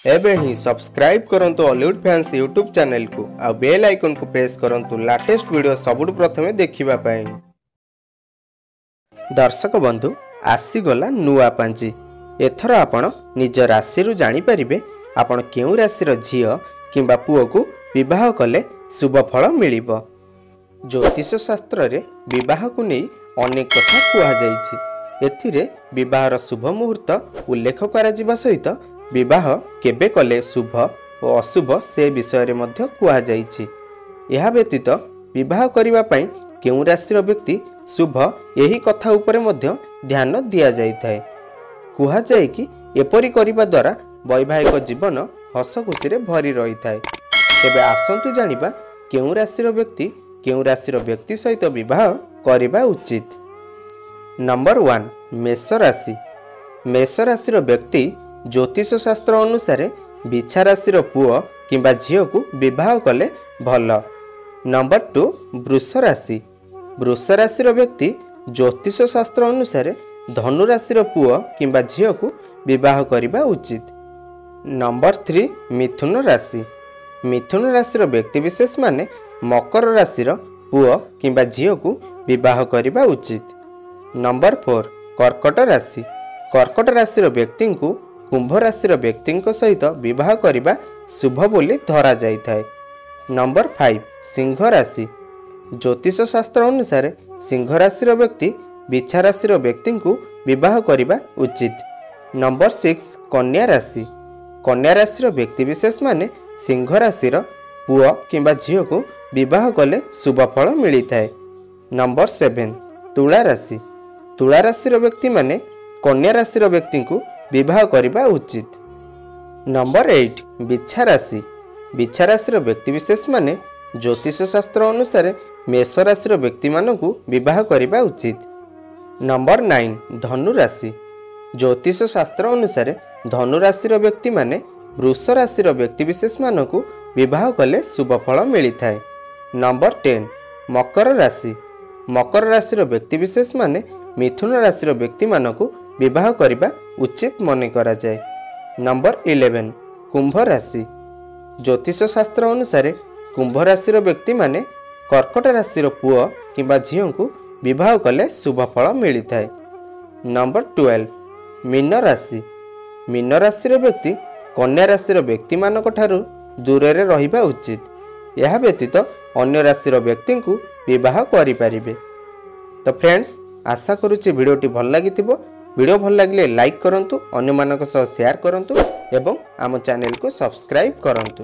एबे ही सब्सक्राइब करंतु Hollywood fans YouTube channel को आ बेल आइकन को प्रेस करंतु लेटेस्ट वीडियो सबुठ प्रथमे देखिबा पाई। दर्शक बंधु आसीगला नुआ पांजी। एथर आपण निज राशि रु जानि परिबे आपण केउ राशि झियो किंबा पुओ को विवाह कले शुभ फल मिलिबो। ज्योतिष शास्त्र रे विवाह को नहीं अनेक कथा कुआ जाइछि। एथिरे विवाहर शुभ मुहूर्त उल्लेख करा जिबा सहित विवाह केबे कले शुभ और अशुभ से विषय रे मध्य कुआ जाइछि। यह व्यतीत विवाह करिबा पई केउ राशि व्यक्ति शुभ यही कथा उपरे मध्य ध्यान दिया जाइथाय। कुआ जाय कि एपरि करिबा द्वारा वैवाहिक जीवन हस खुशी रे भरी रही थाए। तेबे आसंतु जानिबा केउ राशि व्यक्ति सहित विवाह करिबा उचित। नंबर 1 मेष राशि। मेष राशि व्यक्ति ज्योतिष शास्त्र अनुसार बिछा राशि पुओ किंबा झियो को विवाह कले भल। नंबर 2 वृष राशि। वृष राशि व्यक्ति ज्योतिष शास्त्र अनुसार धनु राशि पुओ किंबा झियो को विवाह करिबा उचित। नंबर 3 मिथुन राशि। मिथुन राशि व्यक्ति विशेष माने मकर राशि पुओ किंबा झियो को विवाह करिबा उचित। नंबर 4 कर्कट राशि। कर्कट राशि व्यक्ति को कुंभ राशि व्यक्ति सहित विवाह करिबा शुभ बोली धरा जाइथाय। नंबर 5 सिंह राशि। ज्योतिष शास्त्र अनुसार सिंह राशि व्यक्ति बिछा राशि व्यक्ति को विवाह करिबा उचित। नंबर 6 कन्या राशि। कन्या राशि व्यक्ति विशेष माने सिंह राशि पुओ किंबा झियो को विवाह कले शुभ फल मिलिथाय। नंबर 7 तुला राशि। तुला राशि व्यक्ति माने कन्या राशि व्यक्ति को विवाह करिबा उचित। नंबर 8 बिछा राशि। बिछा राशि व्यक्ति विशेष माने ज्योतिष शास्त्र अनुसार मेष राशि व्यक्ति मानकु विवाह करिबा उचित। नंबर 9 धनु राशि। ज्योतिष शास्त्र अनुसार धनु राशि व्यक्ति माने वृष राशि व्यक्ति विशेष मानकु विवाह कले शुभ फल मिलिथाय। नंबर 10 मकर राशि। मकर राशि व्यक्ति विशेष माने मिथुन राशि व्यक्ति मानकु विवाह करिबा उचित मने करा जाय। नंबर 11 कुंभ राशि। ज्योतिष शास्त्र अनुसार कुंभ राशि व्यक्ति माने कर्कट राशि पुओ किंबा झियो को विवाह कले शुभ फल मिलिथाय। नंबर 12 मीन राशि। मीन राशि व्यक्ति कन्या राशि व्यक्ति मानक ठारू दूर रे रहिबा उचित। यह व्यतीत अन्य राशि व्यक्ति को विवाह करि परिबे। तो फ्रेंड्स आशा करुच्ची वीडियोटी भल लागिथिबो। वीडियो भल लागिले लाइक करंतु, अन्य मानक सह शेयर करंतु एवं आम चैनल को सब्सक्राइब करंतु।